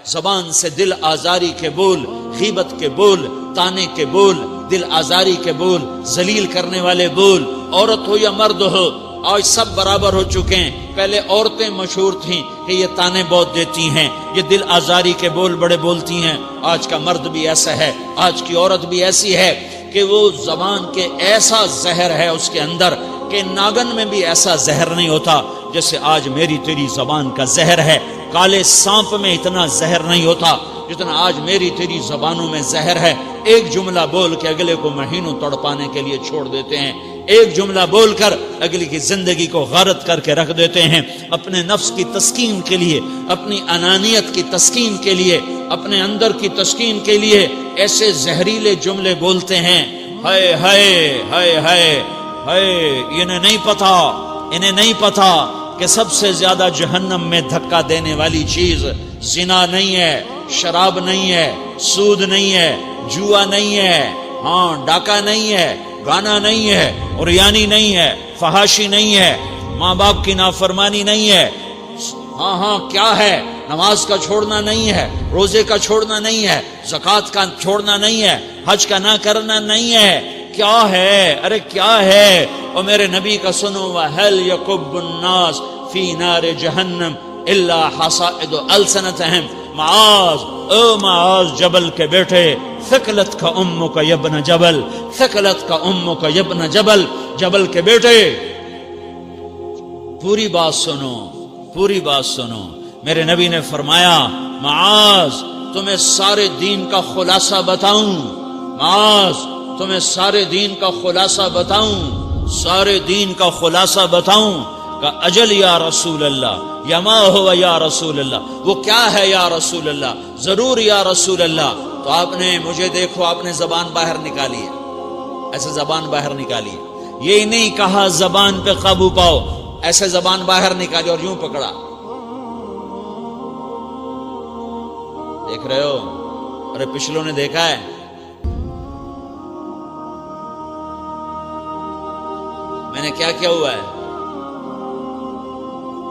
زبان سے دل آزاری کے بول، غیبت کے بول، تانے کے بول، دل آزاری کے بول، ذلیل کرنے والے بول، عورت ہو یا مرد ہو، آج سب برابر ہو چکے ہیں۔ پہلے عورتیں مشہور تھیں کہ یہ تانے بہت دیتی ہیں، یہ دل آزاری کے بول بڑے بولتی ہیں۔ آج کا مرد بھی ایسا ہے، آج کی عورت بھی ایسی ہے کہ وہ زبان کے ایسا زہر ہے اس کے اندر کہ ناگن میں بھی ایسا زہر نہیں ہوتا جیسے آج میری تیری زبان کا زہر ہے۔ کالے سانپ میں اتنا زہر نہیں ہوتا جتنا آج میری تیری زبانوں میں زہر ہے۔ ایک جملہ بول کے اگلے کو مہینوں تڑپانے کے لیے چھوڑ دیتے ہیں، ایک جملہ بول کر اگلی کی زندگی کو غارت کر کے رکھ دیتے ہیں، اپنے نفس کی تسکین کے لیے، اپنی انانیت کی تسکین کے لیے، اپنے اندر کی تسکین کے لیے ایسے زہریلے جملے بولتے ہیں۔ ہائے ہائے ہائے ہائے ہائے، انہیں نہیں پتا کہ سب سے زیادہ جہنم میں دھکا دینے والی چیز زنا نہیں ہے، شراب نہیں ہے، سود نہیں ہے، جوا نہیں ہے، ڈاکہ نہیں ہے، گانا نہیں ہے، عریانی نہیں ہے، فحاشی نہیں ہے، ماں باپ کی نافرمانی نہیں ہے، کیا ہے، نماز کا چھوڑنا نہیں ہے، روزے کا چھوڑنا نہیں ہے، زکوٰۃ کا چھوڑنا نہیں ہے، حج کا نہ کرنا نہیں ہے، کیا ہے؟ ارے کیا ہے؟ اور میرے نبی کا سنو، وَهَلْ يَكُبُّ النَّاسِ فِي نَارِ جَهَنَّمَ إِلَّا حَصَائِدُ أَلْسِنَتِهِمْ۔ معاذ، او معاذ جبل کے بیٹے، ثقلت کا امک یبن جبل، ثقلت کا امک یبن جبل، جبل کے بیٹے پوری بات سنو، پوری بات سنو۔ میرے نبی نے فرمایا، معاذ تمہیں سارے دین کا خلاصہ بتاؤں، معاذ تمہیں سارے دین کا خلاصہ بتاؤں، سارے دین کا خلاصہ بتاؤں؟ کہ اجل یا رسول اللہ، یا ما ہوا یا رسول اللہ، وہ کیا ہے یا رسول اللہ؟ ضرور یا رسول اللہ۔ تو آپ نے مجھے دیکھو، آپ نے زبان باہر نکالی ہے، ایسے زبان باہر نکالی ہے، یہ نہیں کہا زبان پہ قابو پاؤ، ایسے زبان باہر نکالی اور یوں پکڑا، دیکھ رہے ہو؟ ارے پچھلوں نے دیکھا ہے، میں نے کیا کیا ہوا ہے؟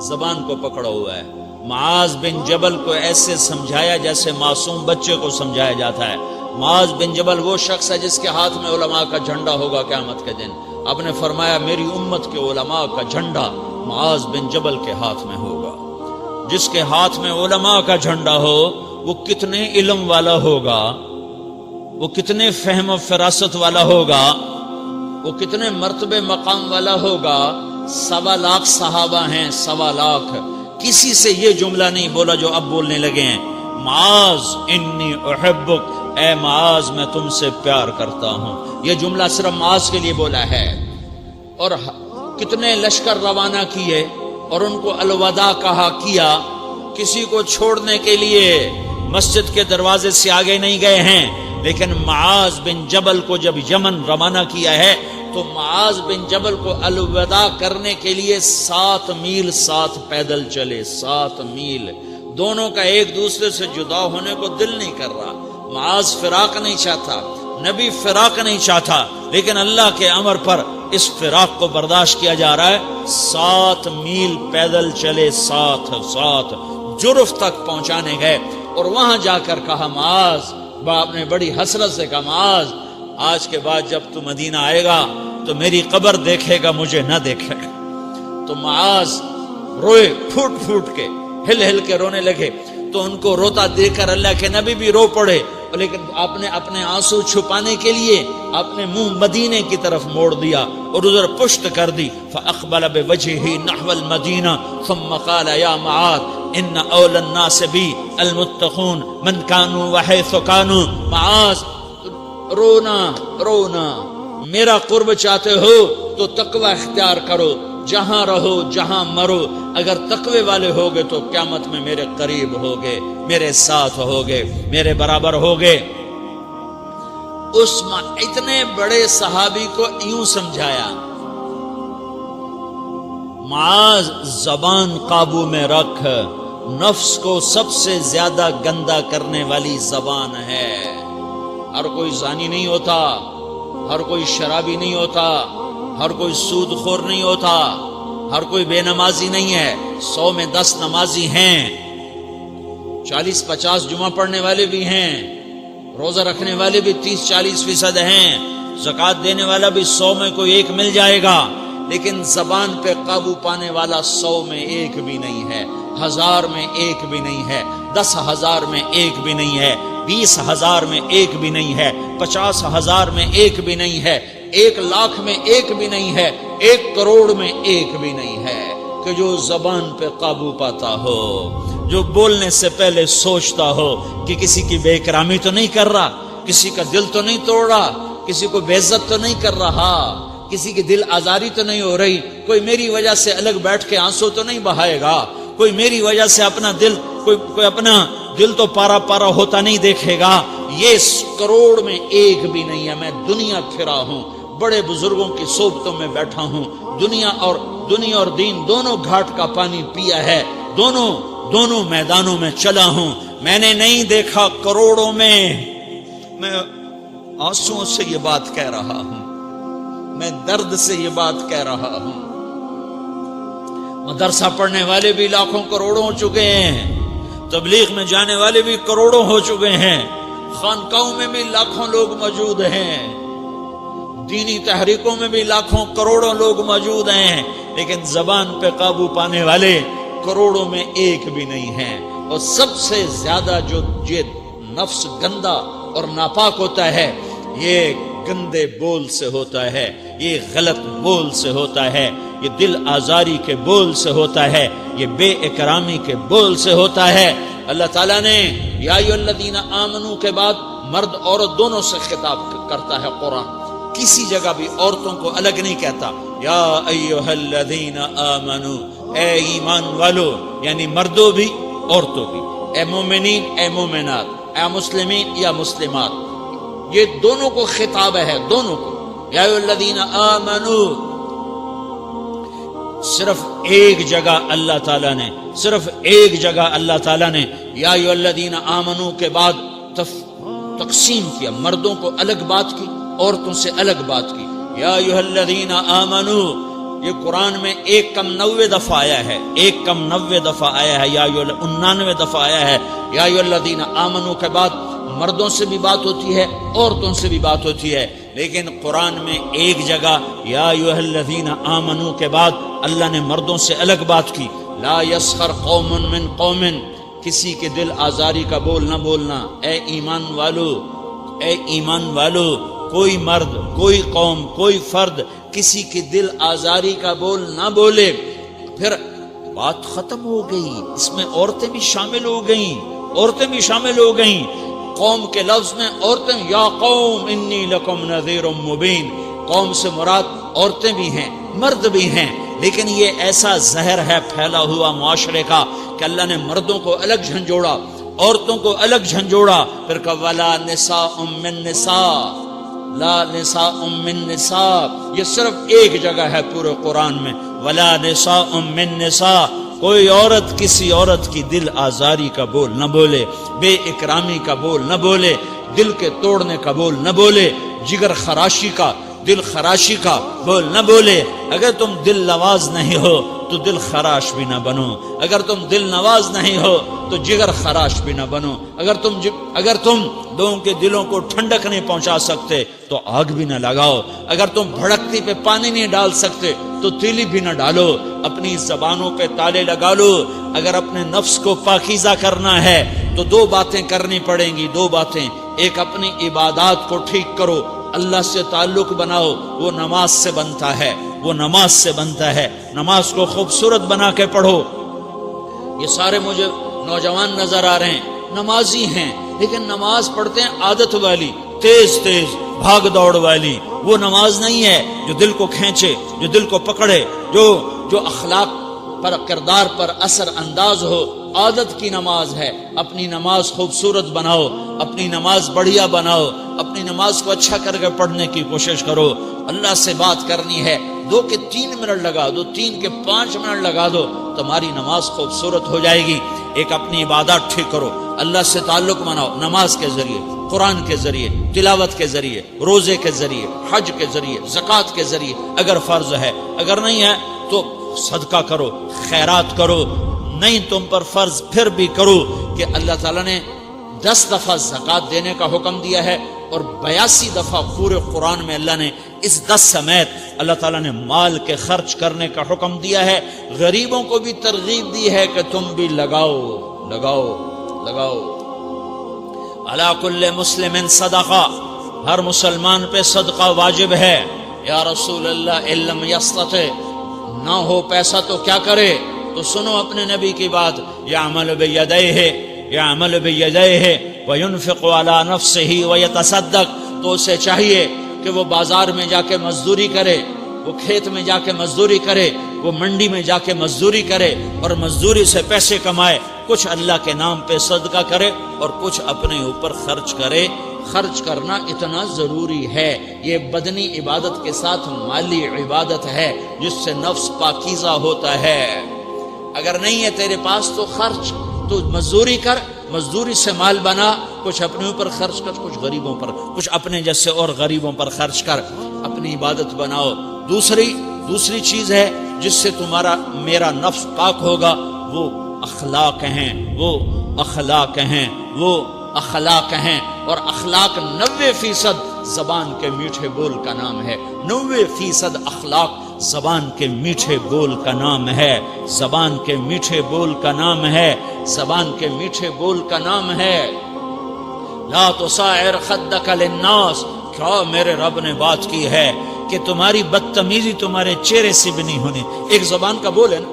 زبان کو پکڑا ہوا ہے۔ معاذ بن جبل کو ایسے سمجھایا جیسے معصوم بچے کو سمجھایا جاتا ہے۔ معاذ بن جبل وہ شخص ہے جس کے ہاتھ میں علماء کا جھنڈا ہوگا قیامت کے دن۔ آپ نے فرمایا میری امت کے علماء کا جھنڈا معاذ بن جبل کے ہاتھ میں ہوگا۔ جس کے ہاتھ میں علماء کا جھنڈا ہو وہ کتنے علم والا ہوگا، وہ کتنے فہم و فراست والا ہوگا، وہ کتنے مرتبے مقام والا ہوگا۔ 1.25 لاکھ صحابہ ہیں، 1.25 لاکھ، کسی سے یہ جملہ نہیں بولا جو اب بولنے لگے ہیں، معاذ انی احبک، اے معاذ میں تم سے پیار کرتا ہوں۔ یہ جملہ صرف معاذ کے لیے بولا ہے۔ اور کتنے لشکر روانہ کیے اور ان کو الوداع کہا کیا، کسی کو چھوڑنے کے لیے مسجد کے دروازے سے آگے نہیں گئے ہیں، لیکن معاذ بن جبل کو جب یمن روانہ کیا ہے تو معاذ بن جبل کو الوداع کرنے کے لیے 7 میل ساتھ پیدل چلے، 7 میل۔ دونوں کا ایک دوسرے سے جدا ہونے کو دل نہیں کر رہا، معاذ فراق نہیں چاہتا، نبی فراق نہیں چاہتا، لیکن اللہ کے امر پر اس فراق کو برداشت کیا جا رہا ہے۔ 7 میل پیدل چلے، 7 جرف تک پہنچانے گئے اور وہاں جا کر کہا معاذ، باپ نے بڑی حسرت سے کہا معاذ آج کے بعد جب تو مدینہ آئے گا تو میری قبر دیکھے گا، مجھے نہ دیکھے گا۔ تو معاذ روئے، پھوٹ پھوٹ کے، ہل ہل کے رونے لگے۔ تو ان کو روتا دیکھ کر اللہ کے نبی بھی رو پڑے، لیکن آپ نے اپنے آنسو چھپانے کے لیے اپنے منہ مدینے کی طرف موڑ دیا اور ادھر پشت کر دی۔ فاقبل بوجهه نحو المدینہ ثم قال یا معاذ ان اول الناس بی المتقون من كانوا وحيث كانوا۔ معاذ رونا، میرا قرب چاہتے ہو تو تقوی اختیار کرو، جہاں رہو جہاں مرو، اگر تقوی والے ہوگے تو قیامت میں میرے قریب ہوگے، میرے ساتھ ہوگے، میرے برابر ہوگے۔ اس اتنے بڑے صحابی کو یوں سمجھایا، معاذ زبان قابو میں رکھ، نفس کو سب سے زیادہ گندا کرنے والی زبان ہے۔ ہر کوئی زانی نہیں ہوتا، ہر کوئی شرابی نہیں ہوتا، ہر کوئی سود خور نہیں ہوتا، ہر کوئی بے نمازی نہیں ہے، 100 میں 10 نمازی ہیں۔ 40-50 جمعہ پڑھنے والے بھی ہیں، روزہ رکھنے والے بھی 30-40% ہیں، زکوٰۃ دینے والا بھی 100 میں کوئی ایک مل جائے گا، لیکن زبان پہ قابو پانے والا 100 میں ایک بھی نہیں ہے، 1000 میں ایک بھی نہیں ہے، 10,000 میں ایک بھی نہیں ہے، 20,000 میں ایک بھی نہیں ہے، 50,000 میں ایک بھی نہیں ہے، 1,00,000 میں ایک بھی نہیں ہے، 1 کروڑ میں ایک بھی نہیں ہے کہ جو زبان پہ قابو پاتا ہو، جو بولنے سے پہلے سوچتا ہو کہ کسی کی بے اکرامی تو نہیں کر رہا، کسی کا دل تو نہیں توڑ رہا، کسی کو بے عزت تو نہیں کر رہا، کسی کی دل آزاری تو نہیں ہو رہی، کوئی میری وجہ سے الگ بیٹھ کے آنسو تو نہیں بہائے گا، کوئی میری وجہ سے اپنا دل کوئی اپنا دل تو پارا پارا ہوتا نہیں دیکھے گا۔ یہ 1 کروڑ میں ایک بھی نہیں ہے۔ میں دنیا پھرا ہوں، بڑے بزرگوں کی صحبتوں میں بیٹھا ہوں، دنیا اور دین دونوں گھاٹ کا پانی پیا ہے، دونوں میدانوں میں چلا ہوں، میں نے نہیں دیکھا کروڑوں میں۔ میں آنسوؤں سے یہ بات کہہ رہا ہوں، میں درد سے یہ بات کہہ رہا ہوں۔ مدرسہ پڑھنے والے بھی لاکھوں کروڑوں ہو چکے ہیں، تبلیغ میں جانے والے بھی کروڑوں ہو چکے ہیں، خانقاہوں میں بھی لاکھوں لوگ موجود ہیں، دینی تحریکوں میں بھی لاکھوں کروڑوں لوگ موجود ہیں، لیکن زبان پہ قابو پانے والے کروڑوں میں ایک بھی نہیں ہیں۔ اور سب سے زیادہ جو یہ نفس گندا اور ناپاک ہوتا ہے، یہ گندے بول سے ہوتا ہے، یہ غلط بول سے ہوتا ہے، یہ دل آزاری کے بول سے ہوتا ہے، یہ بے اکرامی کے بول سے ہوتا ہے۔ اللہ تعالیٰ نے یا ایھا الذین آمنوا کے بعد مرد عورت دونوں سے خطاب کرتا ہے قرآن، کسی جگہ بھی عورتوں کو الگ نہیں کہتا۔ یا ایھا الذین آمنوا، اے ایمان والو، یعنی مردوں بھی عورتوں بھی، اے مومنین اے مومنات، اے مسلمین یا مسلمات، یہ دونوں کو خطاب ہے، دونوں کو۔ یا ایھا الذین آمنوا، صرف ایک جگہ اللہ تعالیٰ نے یا ایھا الذین آمنوا کے بعد تقسیم کیا، مردوں کو الگ بات کی، عورتوں سے الگ بات کی۔ یا ایھا الذین آمنوا، یہ قرآن میں 1 دفعہ آیا ہے، 1 دفعہ آیا ہے، یا 99 دفعہ آیا ہے۔ یا ایھا الذین آمنوا کے بعد مردوں سے بھی بات ہوتی ہے، عورتوں سے بھی بات ہوتی ہے، لیکن قرآن میں ایک جگہ یا ایھا الذین آمنوا کے بعد اللہ نے مردوں سے الگ بات کی۔ لا یسخر قوم من قوم، کسی کے دل آزاری کا بول نہ بولنا۔ اے ایمان والو، کوئی مرد، کوئی قوم، کوئی فرد کسی کے دل آزاری کا بول نہ بولے۔ پھر بات ختم ہو گئی، اس میں عورتیں بھی شامل ہو گئیں، قوم کے لفظ میں عورتیں، یا قوم انی لکم نذیر مبین، قوم سے مراد عورتیں بھی ہیں، مرد بھی ہیں، لیکن یہ ایسا زہر ہے پھیلا ہوا معاشرے کا کہ اللہ نے مردوں کو الگ جھنجھوڑا، عورتوں کو الگ جھنجھوڑا، پھر کہا ولا نساء من نساء، لا نساء من نساء، یہ صرف ایک جگہ ہے پورے قرآن میں، ولا نساء من نساء، کوئی عورت کسی عورت کی دل آزاری کا بول نہ بولے، بے اکرامی کا بول نہ بولے، دل کے توڑنے کا بول نہ بولے، جگر خراشی کا، دل خراشی کا بول نہ بولے۔ اگر تم دل نواز نہیں ہو تو دل خراش بھی نہ بنو، اگر تم دل نواز نہیں ہو تو جگر خراش بھی نہ بنو، اگر تم لوگوں کے دلوں کو ٹھنڈک نہیں پہنچا سکتے تو آگ بھی نہ لگاؤ، اگر تم بھڑکتی پہ پانی نہیں ڈال سکتے تو تیلی بھی نہ ڈالو، اپنی زبانوں پہ تالے لگا لو۔ اگر اپنے نفس کو پاکیزہ کرنا ہے تو 2 باتیں کرنی پڑیں گی، 2 باتیں، ایک اپنی عبادات کو ٹھیک کرو، اللہ سے تعلق بناؤ، وہ نماز سے بنتا ہے، نماز کو خوبصورت بنا کے پڑھو۔ یہ سارے مجھے نوجوان نظر آ رہے ہیں، نمازی ہیں، لیکن نماز پڑھتے ہیں عادت والی، تیز بھاگ دوڑ والی، وہ نماز نہیں ہے جو دل کو کھینچے، جو دل کو پکڑے، جو اخلاق پر، کردار پر اثر انداز ہو۔ عادت کی نماز ہے، اپنی نماز خوبصورت بناؤ، اپنی نماز بڑھیا بناؤ، اپنی نماز کو اچھا کر کے پڑھنے کی کوشش کرو۔ اللہ سے بات کرنی ہے، 2 کے 3 منٹ لگا دو، 3 کے 5 منٹ لگا دو، تمہاری نماز خوبصورت ہو جائے گی۔ ایک اپنی عبادات ٹھیک کرو، اللہ سے تعلق بناؤ، نماز کے ذریعے، قرآن کے ذریعے، تلاوت کے ذریعے، روزے کے ذریعے، حج کے ذریعے، زکوٰۃ کے ذریعے، اگر فرض ہے، اگر نہیں ہے تو صدقہ کرو، خیرات کرو، نہیں تم پر فرض پھر بھی کرو کہ اللہ تعالیٰ نے 10 دفعہ زکوٰۃ دینے کا حکم دیا ہے اور 82 دفعہ پورے قرآن میں اللہ نے اس 10 سمیت اللہ تعالیٰ نے مال کے خرچ کرنے کا حکم دیا ہے. غریبوں کو بھی ترغیب دی ہے کہ تم بھی لگاؤ لگاؤ لگاؤ. علی کل مسلم صدقہ، ہر مسلمان پہ صدقہ واجب ہے. یا رسول اللہ ان لم یستطع، نہ ہو پیسہ تو کیا کرے؟ تو سنو اپنے نبی کی بات، یعمل بیدیہ، یعمل بیدیہ وینفق علی نفسہ ویتصدق. تو اسے چاہیے کہ وہ بازار میں جا کے مزدوری کرے، وہ کھیت میں جا کے مزدوری کرے، وہ منڈی میں جا کے مزدوری کرے اور مزدوری سے پیسے کمائے، کچھ اللہ کے نام پہ صدقہ کرے اور کچھ اپنے اوپر خرچ کرے. خرچ کرنا اتنا ضروری ہے. یہ بدنی عبادت کے ساتھ مالی عبادت ہے جس سے نفس پاکیزہ ہوتا ہے. اگر نہیں ہے تیرے پاس تو خرچ، تو مزدوری کر، مزدوری سے مال بنا، کچھ اپنے اوپر خرچ کر، کچھ غریبوں پر، کچھ اپنے جیسے اور غریبوں پر خرچ کر، اپنی عبادت بناؤ. دوسری چیز ہے جس سے تمہارا میرا نفس پاک ہوگا، وہ اخلاق ہیں، وہ اخلاق ہیں، وہ اخلاق ہیں. اور اخلاق 90% زبان کے میٹھے بول کا نام ہے. 90% اخلاق زبان کے میٹھے بول کا نام ہے. زبان کے میٹھے بول کا نام ہے. زبان کے میٹھے بول کا نام ہے. لا تصاعر خدک للناس. کیا میرے رب نے بات کی ہے کہ تمہاری بدتمیزی تمہارے چہرے سے بھی نہیں ہونی. ایک زبان کا بول ہے نا،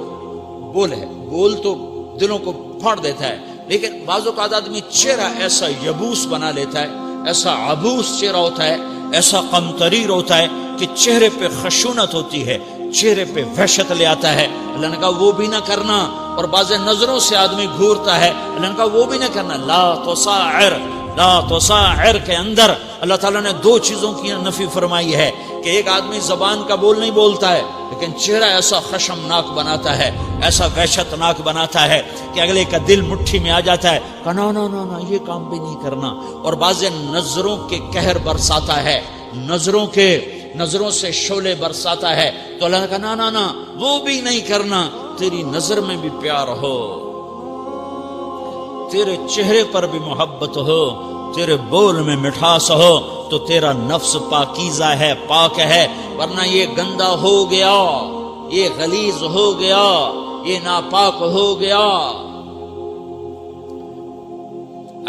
بول ہے، بول تو دلوں کو پھاڑ دیتا ہے، لیکن بعض اوقات آدمی چہرہ ایسا یبوس بنا لیتا ہے، ایسا عبوس چہرہ ہوتا ہے، ایسا قمطریر ہوتا ہے کہ چہرے پہ خشونت ہوتی ہے، چہرے پہ وحشت لے آتا ہے. اللہ نے کہا وہ بھی نہ کرنا. اور بعض نظروں سے آدمی گھورتا ہے، اللہ نے کہا وہ بھی نہ کرنا. لا تصاعر، لا تصاعر کے اندر اللہ تعالیٰ نے 2 چیزوں کی نفی فرمائی ہے کہ ایک آدمی زبان کا بول نہیں بولتا ہے لیکن چہرہ ایسا خشمناک بناتا ہے، ایسا وحشتناک بناتا ہے کہ اگلے کا دل مٹھی میں آ جاتا ہے کہ نا نا نا نا یہ کام بھی نہیں کرنا. اور بعض نظروں کے قہر برساتا ہے، نظروں سے شعلے برساتا ہے. تو اللہ نے کہا نا نا نا وہ بھی نہیں کرنا. تیری نظر میں بھی پیار ہو، تیرے چہرے پر بھی محبت ہو، تیرے بول میں مٹھاس ہو، تو تیرا نفس پاکیزہ ہے، پاک ہے. ورنہ یہ گندا ہو گیا، یہ غلیظ ہو گیا، یہ ناپاک ہو گیا.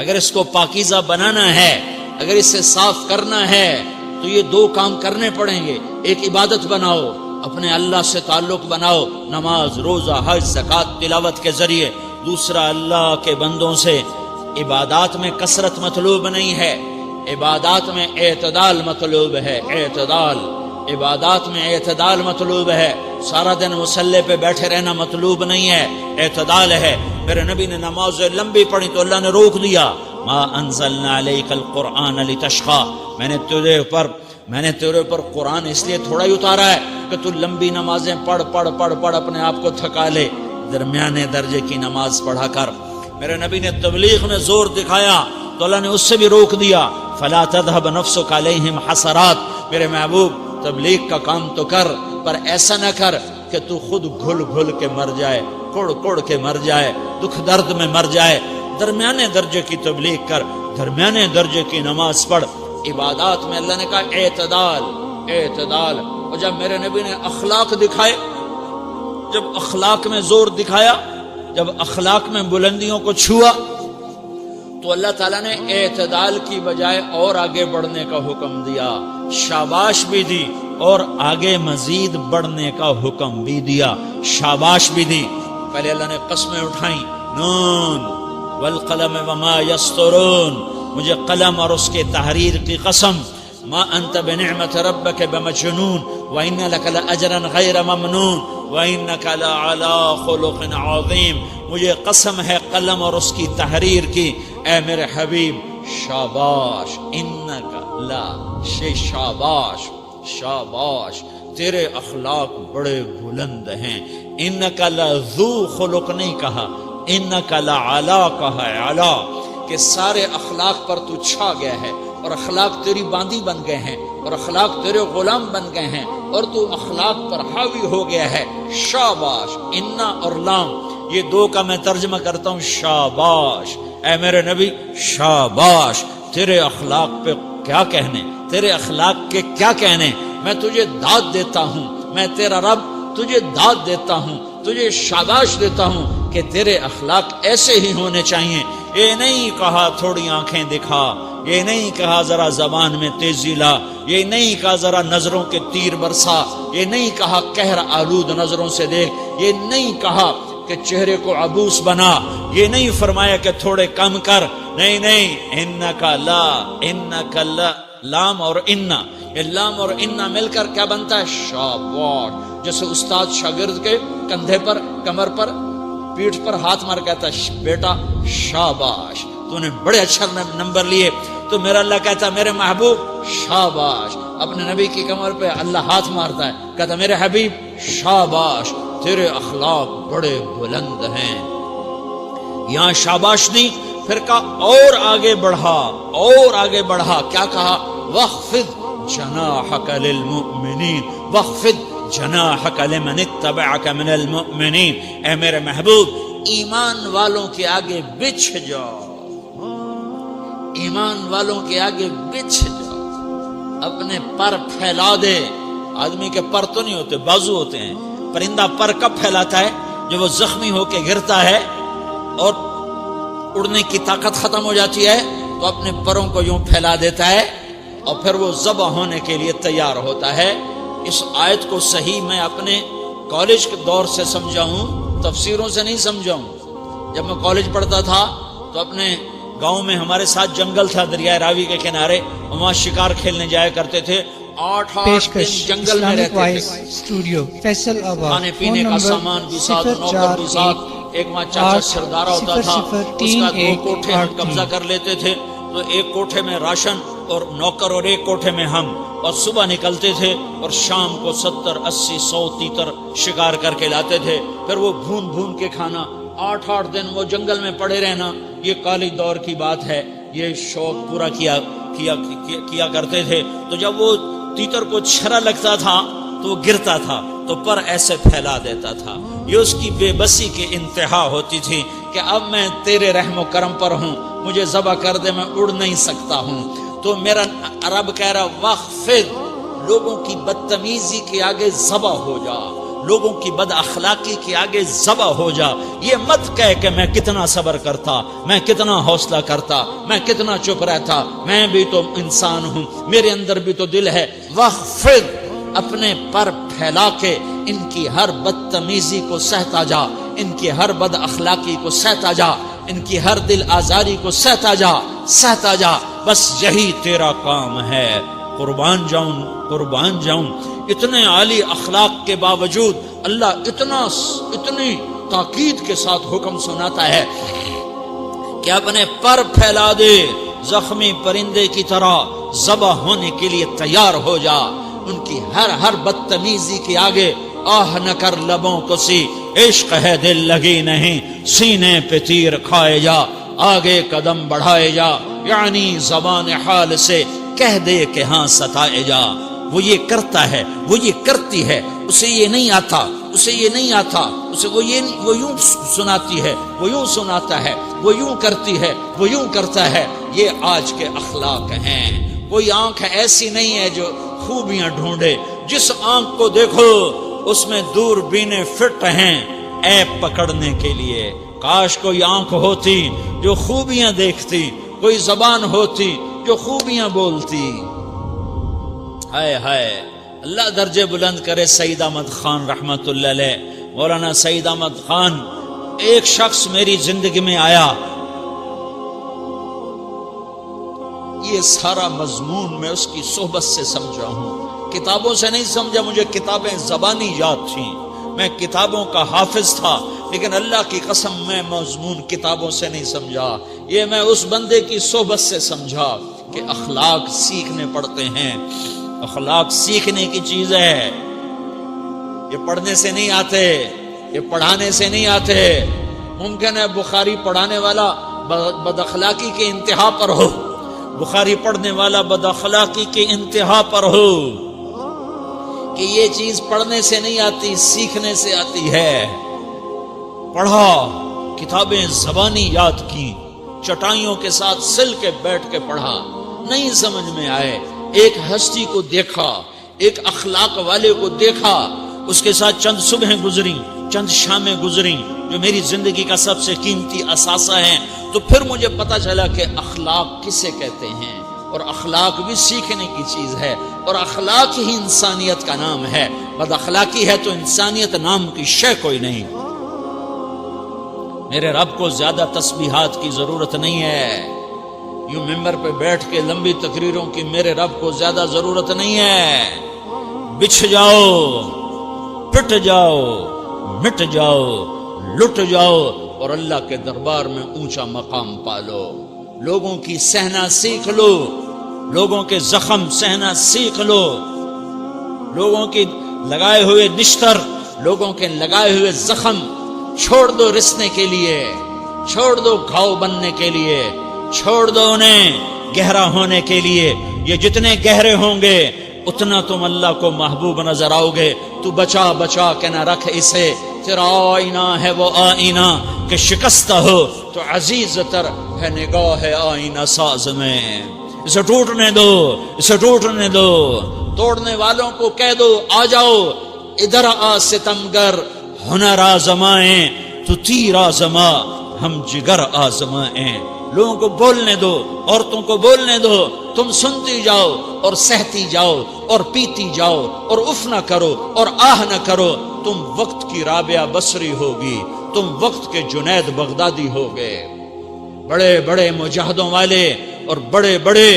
اگر اس کو پاکیزہ بنانا ہے، اگر اسے صاف کرنا ہے تو یہ 2 کام کرنے پڑیں گے. ایک عبادت بناؤ، اپنے اللہ سے تعلق بناؤ، نماز، روزہ، حج، زکوٰۃ، تلاوت کے ذریعے. دوسرا اللہ کے بندوں سے عبادات میں کثرت مطلوب نہیں ہے، عبادات میں اعتدال مطلوب ہے. اعتدال، عبادات میں اعتدال مطلوب ہے. سارا دن مصلی پہ بیٹھے رہنا مطلوب نہیں ہے، اعتدال ہے. میرے نبی نے نماز لمبی پڑھی تو اللہ نے روک دیا. ما انزلنا علیک القرآن لتشقی. میں نے تیرے اوپر قرآن اس لیے تھوڑا ہی اتارا ہے کہ تو لمبی نمازیں پڑھ اپنے آپ کو تھکا لے. درمیانے درجے کی نماز پڑھا کر. میرے نبی نے تبلیغ میں زور دکھایا تو اللہ نے اس سے بھی روک دیا. فلا تذهب نفسك علیہم حسرات. میرے محبوب تبلیغ کا کام تو کر، پر ایسا نہ کر کہ تو خود گھل کے مر جائے، کوڑ کے مر جائے، دکھ درد میں مر جائے. درمیانے درجے کی تبلیغ کر، درمیانے درجے کی نماز پڑھ. عبادات میں اللہ نے کہا اعتدال، اعتدال. اور جب میرے نبی نے اخلاق دکھائے، جب اخلاق میں زور دکھایا، جب اخلاق میں بلندیوں کو چھوا، تو اللہ تعالیٰ نے اعتدال کی بجائے اور آگے بڑھنے کا حکم دیا، شاباش بھی دی اور آگے مزید بڑھنے کا حکم بھی دیا، شاباش بھی دی. پہلے اللہ نے قسمیں اٹھائیں، نون والقلم وما یسطرون، مجھے قلم اور اس کے تحریر کی قسم. ما انت بنعمت ربک بمجنون وان لک لاجرا غیر ممنون وانک لعلی خلق عظیم. مجھے قسم ہے قلم اور اس کی تحریر کی، اے میرے حبیب شاباش، انک لا شاباش شاباش، تیرے اخلاق بڑے بلند ہیں. انک لذو خلق نہیں کہا، انک لعلی کہا، علا، کہ سارے اخلاق پر تو چھا گیا ہے اور اخلاق تیری باندی بن گئے ہیں اور اخلاق تیرے غلام بن گئے ہیں اور تو اخلاق پر حاوی ہو گیا ہے. شاباش. انا اور لام یہ دو کا میں ترجمہ کرتا ہوں شاباش، اے میرے نبی شاباش، تیرے اخلاق پہ کیا کہنے، تیرے اخلاق کے کیا کہنے، میں تجھے داد دیتا ہوں، میں تیرا رب تجھے داد دیتا ہوں، تجھے شاباش دیتا ہوں کہ تیرے اخلاق ایسے ہی ہونے چاہیے۔ یہ نہیں کہا تھوڑی آنکھیں دکھا، یہ نہیں کہا ذرا زبان میں تیزی لا، یہ نہیں کہا ذرا نظروں کے تیر برسا، یہ نہیں کہا قہر آلود نظروں سے دیکھ، یہ نہیں کہا کہ چہرے کو عبوس بنا، یہ نہیں فرمایا کہ تھوڑے کم کر، نہیں نہیں، انکا لا، انکا لا، لام اور انا، یہ لام اور انا مل کر کیا بنتا ہے؟ شاباش۔ جیسے استاد شاگرد کے کندھے پر، کمر پر، پیٹھ پر ہاتھ مار کہتا ہے بیٹا شاباش، تو نے بڑے اچھا نمبر لیے، تو میرا اللہ کہتا ہے میرے محبوب شاباش۔ اپنے نبی کی کمر پہ اللہ ہاتھ مارتا ہے، کہتا میرے حبیب شاباش، تیرے اخلاق بڑے بلند ہیں۔ یہاں شاباش نہیں، پھر کہا اور آگے بڑھا، اور آگے بڑھا، کیا کہا؟ وَخْفِضْ جَنَاحَكَ لِلْمُؤْمِنِينَ وَخْفِضْ جَنَاحَكَ لِمَنِ اتَّبَعَكَ مِنَ الْمُؤْمِنِينَ، اے میرے محبوب ایمان والوں کے آگے بچھ جاؤ، ایمان والوں کے آگے بچھ جاؤ، اپنے پر پھیلا دے۔ آدمی کے پر تو نہیں ہوتے، بازو ہوتے ہیں۔ پرندہ پر کب پھیلاتا ہے؟ جب وہ زخمی ہو کے گرتا ہے اور اڑنے کی طاقت ختم ہو جاتی ہے تو اپنے پروں کو یوں پھیلا دیتا ہے اور پھر وہ ذبح ہونے کے لیے تیار ہوتا ہے۔ اس آیت کو صحیح میں اپنے کالج کے دور سے سمجھا ہوں، تفسیروں سے نہیں سمجھا ہوں۔ جب میں کالج پڑھتا تھا تو اپنے گاؤں میں ہمارے ساتھ جنگل تھا دریائے راوی کے کنارے، وہاں شکار کھیلنے جایا کرتے تھے، 8 دن جنگل میں رہتے تھے، کھانے پینے کا سامان بھی ساتھ، نوکر بھی ساتھ، ایک ماں چاچا سردارہ ہوتا تھا، اس کا 2 کوٹھے ہم قبضہ کر لیتے تھے، تو ایک کوٹھے میں راشن اور نوکر اور ایک کوٹھے میں ہم، اور صبح نکلتے تھے اور شام کو 70 80 100 تیتر شکار کر کے لاتے تھے، پھر وہ بھون بھون کے کھانا، 8 دن وہ جنگل میں پڑے رہنا۔ یہ کالج دور کی بات ہے، یہ شوق پورا کیا کرتے تھے۔ تو جب وہ تیتر کو چھرا لگتا تھا تو وہ گرتا تھا تو پر ایسے پھیلا دیتا تھا۔ یہ اس کی بے بسی کی انتہا ہوتی تھی کہ اب میں تیرے رحم و کرم پر ہوں، مجھے ذبح کر دے، میں اڑ نہیں سکتا ہوں۔ تو میرا رب کہہ رہا وَخْفِضْ، لوگوں کی بدتمیزی کے آگے ذبح ہو جا، لوگوں کی بد اخلاقی کے آگے ذبح ہو جا۔ یہ مت کہہ کہ میں کتنا صبر کرتا، میں کتنا حوصلہ کرتا، میں کتنا چپ رہتا، میں بھی تو انسان ہوں، میرے اندر بھی تو دل ہے۔ وَخْفِضْ، اپنے پر پھیلا کے ان کی ہر بدتمیزی کو سہتا جا، ان کی ہر بد اخلاقی کو سہتا جا، ان کی ہر دل آزاری کو سہتا جا، سہتا جا، بس یہی تیرا کام ہے۔ قربان جاؤں، قربان جاؤں، اتنے عالی اخلاق کے باوجود اللہ اتنی تاکید کے ساتھ حکم سناتا ہے کہ اپنے پر پھیلا دے، زخمی پرندے کی طرح ذبح ہونے کے لیے تیار ہو جا۔ ان کی ہر بدتمیزی کے آگے آہ نہ کر لبوں کو سی، عشق ہے دل لگی نہیں، سینے پہ تیر کھائے جا، آگے قدم بڑھائے جا، یعنی زبان حال سے کہہ دے کہ ہاں ستائے جا۔ وہ یہ کرتا ہے، وہ یہ کرتی ہے، اسے یہ نہیں آتا، اسے یہ نہیں آتا، اسے وہ یوں سناتی ہے، وہ یوں سناتا ہے، وہ یوں کرتی ہے، وہ یوں کرتا ہے۔ یہ آج کے اخلاق ہیں۔ کوئی آنکھ ایسی نہیں ہے جو خوبیاں ڈھونڈے، جس آنکھ کو دیکھو اس میں دوربینیں فٹ ہیں عیب پکڑنے کے لیے۔ کاش کوئی آنکھ ہوتی جو خوبیاں دیکھتی، کوئی زبان ہوتی جو خوبیاں بولتی۔ ہائے ہائے، اللہ درجے بلند کرے سعید احمد خان رحمت اللہ علیہ۔ مولانا سعید احمد خان، ایک شخص میری زندگی میں آیا، یہ سارا مضمون میں اس کی صحبت سے سمجھا ہوں، کتابوں سے نہیں سمجھا۔ مجھے کتابیں زبانی یاد تھیں، میں کتابوں کا حافظ تھا، لیکن اللہ کی قسم میں مضمون کتابوں سے نہیں سمجھا۔ یہ میں اس بندے کی صحبت سے سمجھا کہ اخلاق سیکھنے پڑتے ہیں، اخلاق سیکھنے کی چیز ہے، یہ پڑھنے سے نہیں آتے، یہ پڑھانے سے نہیں آتے۔ ممکن ہے بخاری پڑھانے والا بد اخلاقی کے انتہا پر ہو، بخاری پڑھنے والا بد اخلاقی کے انتہا پر ہو، کہ یہ چیز پڑھنے سے نہیں آتی، سیکھنے سے آتی ہے۔ پڑھا، کتابیں زبانی یاد کی، چٹائیوں کے ساتھ سل کے بیٹھ کے پڑھا، نہیں سمجھ میں آئے، ایک ہستی کو دیکھا، ایک اخلاق والے کو دیکھا، اس کے ساتھ چند صبحیں گزری، چند شامیں گزری جو میری زندگی کا سب سے قیمتی اثاثہ ہیں، تو پھر مجھے پتا چلا کہ اخلاق کسے کہتے ہیں، اور اخلاق بھی سیکھنے کی چیز ہے، اور اخلاق ہی انسانیت کا نام ہے۔ بد اخلاقی ہے تو انسانیت نام کی شے کوئی نہیں۔ میرے رب کو زیادہ تسبیحات کی ضرورت نہیں ہے، یوں ممبر پہ بیٹھ کے لمبی تقریروں کی میرے رب کو زیادہ ضرورت نہیں ہے۔ بچھ جاؤ، پٹ جاؤ، مٹ جاؤ، لٹ جاؤ، اور اللہ کے دربار میں اونچا مقام پالو۔ لوگوں کی سہنا سیکھ لو، لوگوں کے زخم سہنا سیکھ لو، لوگوں کی لگائے ہوئے نشتر، لوگوں کے لگائے ہوئے زخم چھوڑ دو رسنے کے لیے، چھوڑ دو گھاؤ بننے کے لیے، چھوڑ دو انہیں گہرا ہونے کے لیے۔ یہ جتنے گہرے ہوں گے اتنا تم اللہ کو محبوب نظر آؤ گے۔ تو بچا بچا کے نہ رکھ اسے، تیرا آئینہ ہے وہ آئینہ کہ شکستہ ہو تو عزیز تر ہے نگاہ آئینہ ساز میں۔ اسے ٹوٹنے دو، اسے ٹوٹنے دو، توڑنے والوں کو کہہ دو آ جاؤ ادھر آ ستمگر، ہنر آزمائیں تو تیر آزما، ہم جگر آزمائیں۔ لوگوں کو بولنے دو، عورتوں کو بولنے دو، تم سنتی جاؤ اور سہتی جاؤ اور پیتی جاؤ اور اف نہ کرو اور آہ نہ کرو۔ تم وقت کی رابعہ بصری ہوگی، تم وقت کے جنید بغدادی ہوگے۔ بڑے بڑے مجاہدوں والے اور بڑے بڑے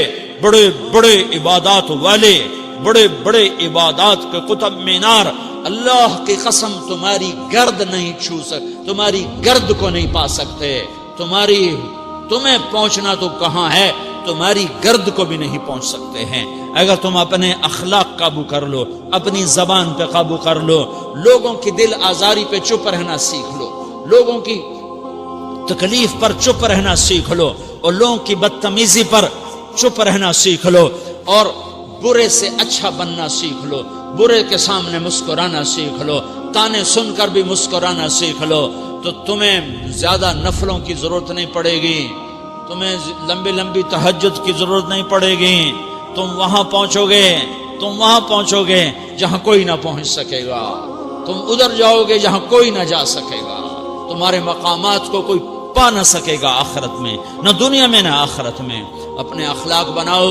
بڑے بڑے عبادات والے، بڑے بڑے عبادات کے قطب مینار، اللہ کی قسم تمہاری گرد نہیں چھو تمہاری گرد کو نہیں پا سکتے۔ تمہیں پہنچنا تو کہاں ہے، تمہاری گرد کو بھی نہیں پہنچ سکتے ہیں۔ اگر تم اپنے اخلاق قابو کر لو، اپنی زبان پہ قابو کر لو، لوگوں کی دل آزاری پہ چپ رہنا سیکھ لو، لوگوں کی تکلیف پر چپ رہنا سیکھ لو، اور لوگوں کی بدتمیزی پر چپ رہنا سیکھ لو، اور برے سے اچھا بننا سیکھ لو، برے کے سامنے مسکرانا سیکھ لو، تانے سن کر بھی مسکرانا سیکھ لو، تو تمہیں زیادہ نفلوں کی ضرورت نہیں پڑے گی، تمہیں لمبی لمبی تہجد کی ضرورت نہیں پڑے گی۔ تم وہاں پہنچو گے جہاں کوئی نہ پہنچ سکے گا، تم ادھر جاؤ گے جہاں کوئی نہ جا سکے گا، تمہارے مقامات کو کوئی پا نہ سکے گا آخرت میں، نہ دنیا میں نہ آخرت میں۔ اپنے اخلاق بناؤ،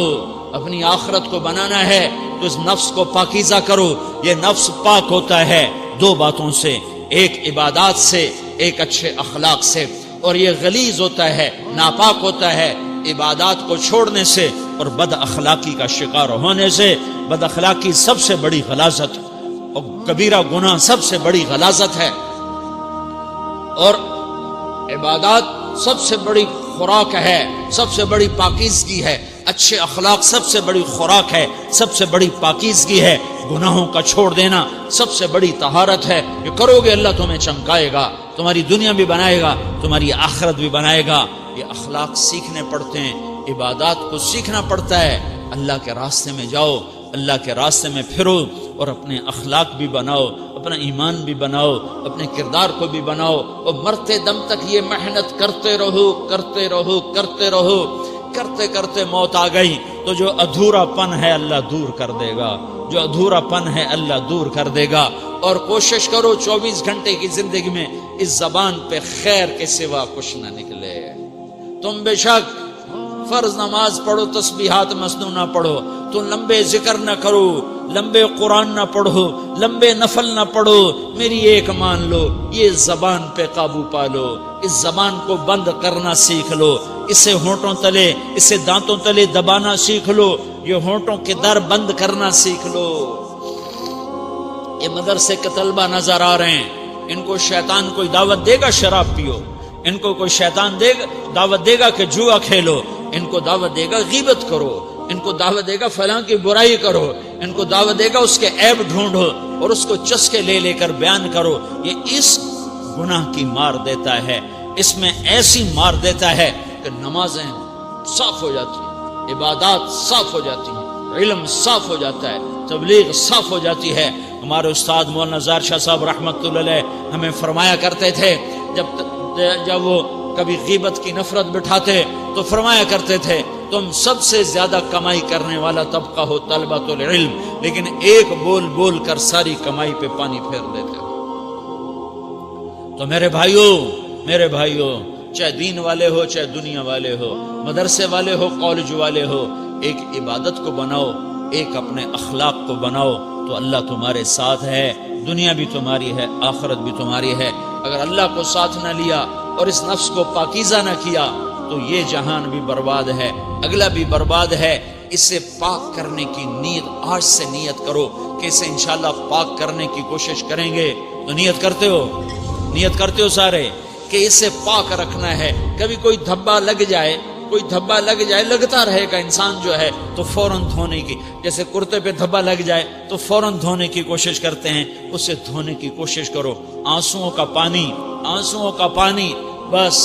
اپنی آخرت کو بنانا ہے تو اس نفس کو پاکیزہ کرو۔ یہ نفس پاک ہوتا ہے دو باتوں سے، ایک عبادات سے، ایک اچھے اخلاق سے، اور یہ غلیظ ہوتا ہے، ناپاک ہوتا ہے عبادات کو چھوڑنے سے اور بد اخلاقی کا شکار ہونے سے۔ بد اخلاقی سب سے بڑی غلاظت اور کبیرہ گناہ سب سے بڑی غلاظت ہے، اور عبادات سب سے بڑی خوراک ہے، سب سے بڑی پاکیزگی ہے۔ اچھے اخلاق سب سے بڑی خوراک ہے، سب سے بڑی پاکیزگی ہے۔ گناہوں کا چھوڑ دینا سب سے بڑی طہارت ہے۔ یہ کرو گے اللہ تمہیں چمکائے گا، تمہاری دنیا بھی بنائے گا، تمہاری آخرت بھی بنائے گا۔ یہ اخلاق سیکھنے پڑتے ہیں، عبادات کو سیکھنا پڑتا ہے۔ اللہ کے راستے میں جاؤ، اللہ کے راستے میں پھرو، اور اپنے اخلاق بھی بناؤ، اپنا ایمان بھی بناؤ، اپنے کردار کو بھی بناؤ، اور مرتے دم تک یہ محنت کرتے رہو کرتے رہو کرتے رہو۔ کرتے کرتے موت آ گئی تو جو ادھورا پن ہے اللہ دور کر دے گا، جو ادھورا پن ہے اللہ دور کر دے گا۔ اور کوشش کرو 24 گھنٹے کی زندگی میں اس زبان پہ خیر کے سوا کچھ نہ نکلے۔ تم بے شک فرض نماز پڑھو، تسبیحات مسنون نہ پڑھو، تو لمبے ذکر نہ کرو، لمبے قرآن نہ پڑھو، لمبے نفل نہ پڑھو، میری ایک مان لو، یہ زبان پہ قابو پالو، اس زبان کو بند کرنا سیکھ لو، اسے ہونٹوں تلے، اسے دانتوں تلے دبانا سیکھ لو، یہ ہونٹوں کے در بند کرنا سیکھ لو۔ یہ مدرسے کے طلبہ نظر آ رہے ہیں، ان کو شیطان کوئی دعوت دے گا شراب پیو، ان کو کوئی شیطان دعوت دے گا کہ جوا کھیلو، ان کو دعوت دے گا غیبت کرو، ان کو دعوت دے گا فلاں کی برائی کرو، ان کو دعوت دے گا اس کے عیب ڈھونڈو اور اس کو چسکے لے لے کر بیان کرو۔ یہ اس گناہ کی مار دیتا ہے، اس میں ایسی مار دیتا ہے کہ نمازیں صاف ہو جاتی ہیں، عبادات صاف ہو جاتی ہیں، علم صاف ہو جاتا ہے، تبلیغ صاف ہو جاتی ہے۔ ہمارے استاد مولانا زار شاہ صاحب رحمۃ اللہ علیہ ہمیں فرمایا کرتے تھے، جب وہ کبھی غیبت کی نفرت بٹھاتے تو فرمایا کرتے تھے تم سب سے زیادہ کمائی کرنے والا طبقہ ہو طلبۃ العلم، لیکن ایک بول بول کر ساری کمائی پہ پانی پھیر دیتے ہو۔ تو میرے بھائیوں چاہے دین والے ہو چاہے دنیا والے ہو، مدرسے والے ہو کالج والے ہو، ایک عبادت کو بناؤ، ایک اپنے اخلاق کو بناؤ، تو اللہ تمہارے ساتھ ہے، دنیا بھی تمہاری ہے، آخرت بھی تمہاری ہے۔ اگر اللہ کو ساتھ نہ لیا اور اس نفس کو پاکیزہ نہ کیا تو یہ جہان بھی برباد ہے، اگلا بھی برباد ہے۔ اسے پاک کرنے کی نیت آج سے نیت کرو کہ اسے انشاءاللہ پاک کرنے کی کوشش کریں گے۔ تو نیت کرتے ہو سارے کہ اسے پاک رکھنا ہے۔ کبھی کوئی دھبا لگ جائے لگتا رہے گا انسان جو ہے تو فوراً دھونے کی، جیسے کرتے پہ دھبا لگ جائے تو فوراً دھونے کی کوشش کرتے ہیں، اسے دھونے کی کوشش کرو۔ آنسوؤں کا پانی بس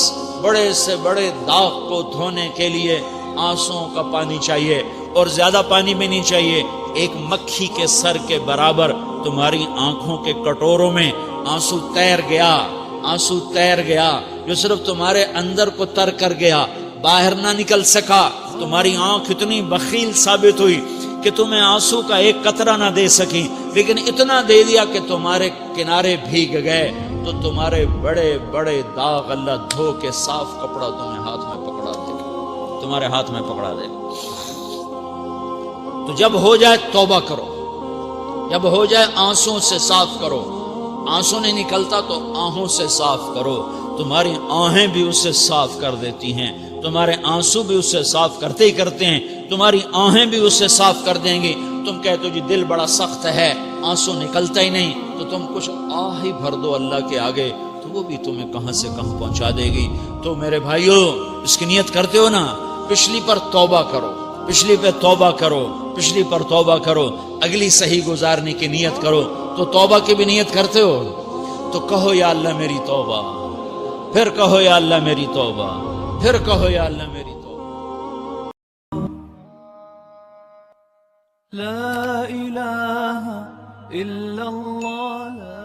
بڑے سے بڑے داغ کو دھونے کے لیے آنسوؤں کا پانی چاہیے، اور زیادہ پانی بھی نہیں چاہیے۔ ایک مکھی کے سر کے برابر تمہاری آنکھوں کے کٹوروں میں آنسو تیر گیا جو صرف تمہارے اندر کو تر کر گیا، باہر نہ نکل سکا۔ تمہاری آنکھ اتنی بخیل ثابت ہوئی کہ تمہیں آنسو کا ایک قطرہ نہ دے سکی، لیکن اتنا دے دیا کہ تمہارے کنارے بھیگ گئے۔ تو تمہارے بڑے بڑے داغ اللہ دھو کے صاف کپڑا تمہیں ہاتھ میں پکڑا دے گا، تمہارے ہاتھ میں پکڑا دے گا۔ تو جب ہو جائے توبہ کرو، جب ہو جائے آنسوں سے صاف کرو۔ آنسو نہیں نکلتا تو آہوں سے صاف کرو، تمہاری آہیں بھی اسے صاف کر دیتی ہیں، تمہارے آنسو بھی اسے صاف کرتے ہی کرتے ہیں، تمہاری آہیں بھی اسے صاف کر دیں گی۔ تم کہتے ہو جی دل بڑا سخت ہے، آنسو نکلتا ہی نہیں، تو تم کچھ آہ ہی بھر دو اللہ کے آگے، تو وہ بھی تمہیں کہاں سے کہاں پہنچا دے گی۔ تو میرے بھائیو اس کی نیت کرتے ہو نا، پچھلی پر توبہ کرو، پچھلی پر توبہ کرو، اگلی صحیح گزارنے کی نیت کرو۔ تو توبہ کی بھی نیت کرتے ہو تو کہو یا اللہ میری توبہ، پھر کہو یا اللہ میری توبہ، پھر کہو یا اللہ میری توبہ۔ لا الہ الا اللہ